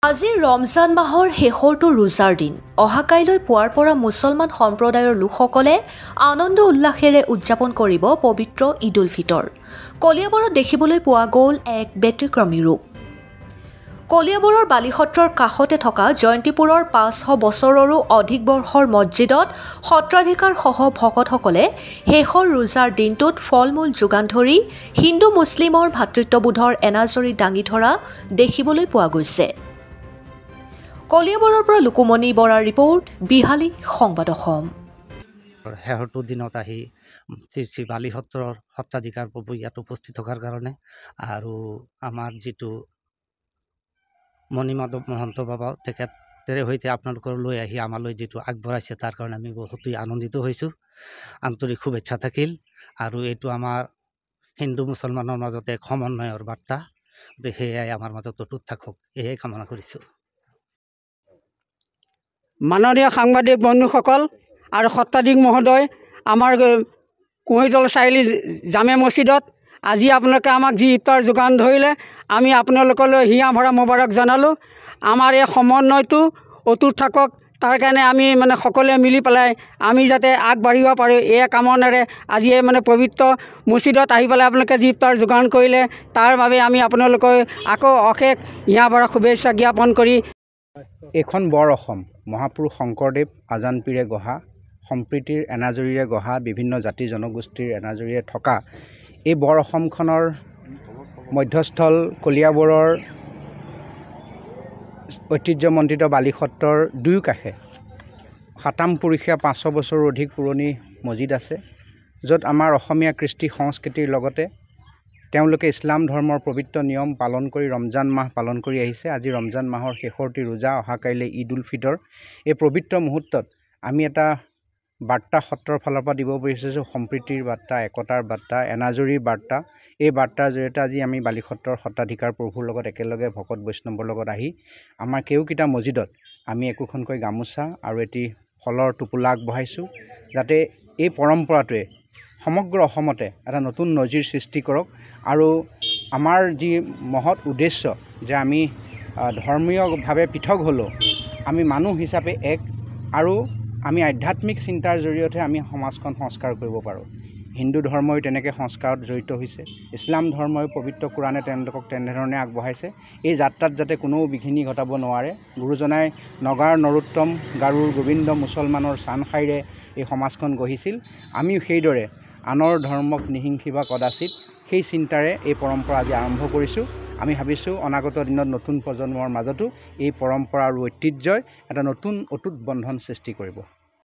আজি ৰমজান মাহৰ শেষৰটো ৰোজাৰ দিন। অহাকাইলৈ পুৱাৰ পৰা মুছলমান সম্প্ৰদায়ৰ লোকসকলে আনন্দ উল্লাসেৰে উদযাপন কৰিব পবিত্ৰ ঈদ উল ফিতৰ। কলিয়াবৰত দেখিবলৈ পোৱা গ'ল এক ব্যতিক্ৰমী ৰূপ। কলিয়াবৰৰ বালিসত্ৰৰ কাষতে থকা জয়ন্তীপুৰৰ 500 বছৰৰো অধিক বৰ্ষৰ মছজিদত সত্ৰাধিকাৰসহ ভকতসকলে শেষৰ ৰোজাৰ দিনটোত ফল মূল যোগান ধৰি হিন্দু মুছলিমৰ ভাতৃত্ববোধৰ এনাজৰী দাঙি ধৰা দেখিবলৈ পোৱা গৈছে। কলিয়াবৰৰ পৰা লুকুমণি বৰাৰ ৰিপৰ্ট, বিহালী সংবাদ অসম। শেষৰটো দিনত আহি শ্ৰী বালিসত্ৰৰ সত্ৰাধিকাৰ প্ৰভু ইয়াত উপস্থিত থকাৰ কাৰণে আৰু আমাৰ যিটো মণিমাধৱ মহন্ত বাবা তেখেতেৰে সৈতে আপোনালোকলৈ আহি আমালৈ যিটো আগবঢ়াইছে তাৰ কাৰণে আমি বহুতেই আনন্দিত হৈছোঁ। আন্তৰিক শুভেচ্ছা থাকিল আৰু এইটো আমাৰ হিন্দু মুছলমানৰ মাজতে এক সমন্বয়ৰ বাৰ্তা, সেয়াই আমাৰ মাজত অটুট থাকক, এয়াই কামনা কৰিছোঁ। মাননীয় সাংবাদিক বন্ধুসকল আৰু সত্ৰাধিক মহোদয়, আমাৰ কুঁহিতল চাৰিআলি জামে মছজিদত আজি আপোনালোকে আমাক যি ইফতাৰ যোগান ধৰিলে, আমি আপোনালোকলৈ হিয়া ভৰা মোবাৰক জনালোঁ। আমাৰ এই সমন্বয়টো অটুট থাকক, তাৰ কাৰণে আমি সকলোৱে মিলি পেলাই আমি যাতে আগবাঢ়িব পাৰোঁ, এই কামনাৰে আজি এই পবিত্ৰ মছজিদত আহি পেলাই আপোনালোকে যি ইফতাৰ যোগান কৰিলে তাৰ বাবে আমি আপোনালোকক আকৌ অশেষ হিয়া ভৰা শুভেচ্ছা জ্ঞাপন কৰি এইখন বৰ অসম মহাপুৰুষ শংকৰদেৱ আজান পীৰে গঢ়া, সম্প্ৰীতিৰ এনাজৰীৰে গঢ়া, বিভিন্ন জাতি জনগোষ্ঠীৰ এনাজৰীৰে থকা এই বৰ অসমখনৰ মধ্যস্থল কলিয়াবৰৰ ঐতিহ্যমণ্ডিত বালিসত্ৰৰ দুয়োকাষে সাতামপুৰুষীয়া 500 বছৰৰ অধিক পুৰণি মছজিদ আছে, য'ত আমাৰ অসমীয়া কৃষ্টি সংস্কৃতিৰ লগতে তেওঁলোকে ইছলাম ধৰ্মৰ পবিত্ৰ নিয়ম পালন কৰি ৰমজান মাহ পালন কৰি আহিছে। আজি ৰমজান মাহৰ শেষৰটি ৰোজা, অহাকাইলৈ ঈদ উল ফিতৰ। এই পবিত্ৰ মুহূৰ্তত আমি এটা বাৰ্তা সত্ৰৰ ফালৰ পৰা দিব বিচাৰিছোঁ, সম্প্ৰীতিৰ বাৰ্তা, একতাৰ বাৰ্তা, এনাজৰীৰ বাৰ্তা। এই বাৰ্তাৰ জৰিয়তে আজি আমি বালিসত্ৰৰ সত্ৰাধিকাৰ প্ৰভুৰ লগত একেলগে ভকত বৈষ্ণৱৰ লগত আহি আমাৰ কেউকেইটা মছজিদত আমি একোখনকৈ গামোচা আৰু এটি ফলৰ টোপোলা আগবঢ়াইছোঁ, যাতে এই পৰম্পৰাটোৱে সমগ্ৰ অসমতে এটা নতুন নজিৰ সৃষ্টি কৰক। আৰু আমাৰ যি মহৎ উদ্দেশ্য যে আমি ধৰ্মীয়ভাৱে পৃথক হ'লেও আমি মানুহ হিচাপে এক, আৰু আমি আধ্যাত্মিক চিন্তাৰ জৰিয়তে আমি সমাজখন সংস্কাৰ কৰিব পাৰোঁ। হিন্দু ধৰ্মই তেনেকৈ সংস্কাৰত জড়িত হৈছে, ইছলাম ধৰ্মই পবিত্ৰ কোৰাণে তেওঁলোকক তেনেধৰণে আগবঢ়াইছে। এই যাত্ৰাত যাতে কোনেও বিঘিনি ঘটাব নোৱাৰে, গুৰুজনাই নগাৰ নৰোত্তম, গাৰুৰ গোবিন্দ মুছলমানৰ চানখাইৰে এই সমাজখন গঢ়িছিল। আমিও সেইদৰে আনৰ ধৰ্মক নিহিংসিবা কদাচিত, সেই চিন্তাৰে এই পৰম্পৰা আজি আৰম্ভ কৰিছোঁ। আমি ভাবিছোঁ অনাগত দিনত নতুন প্ৰজন্মৰ মাজতো এই পৰম্পৰা আৰু ঐতিহ্যই এটা নতুন অটুট বন্ধন সৃষ্টি কৰিব।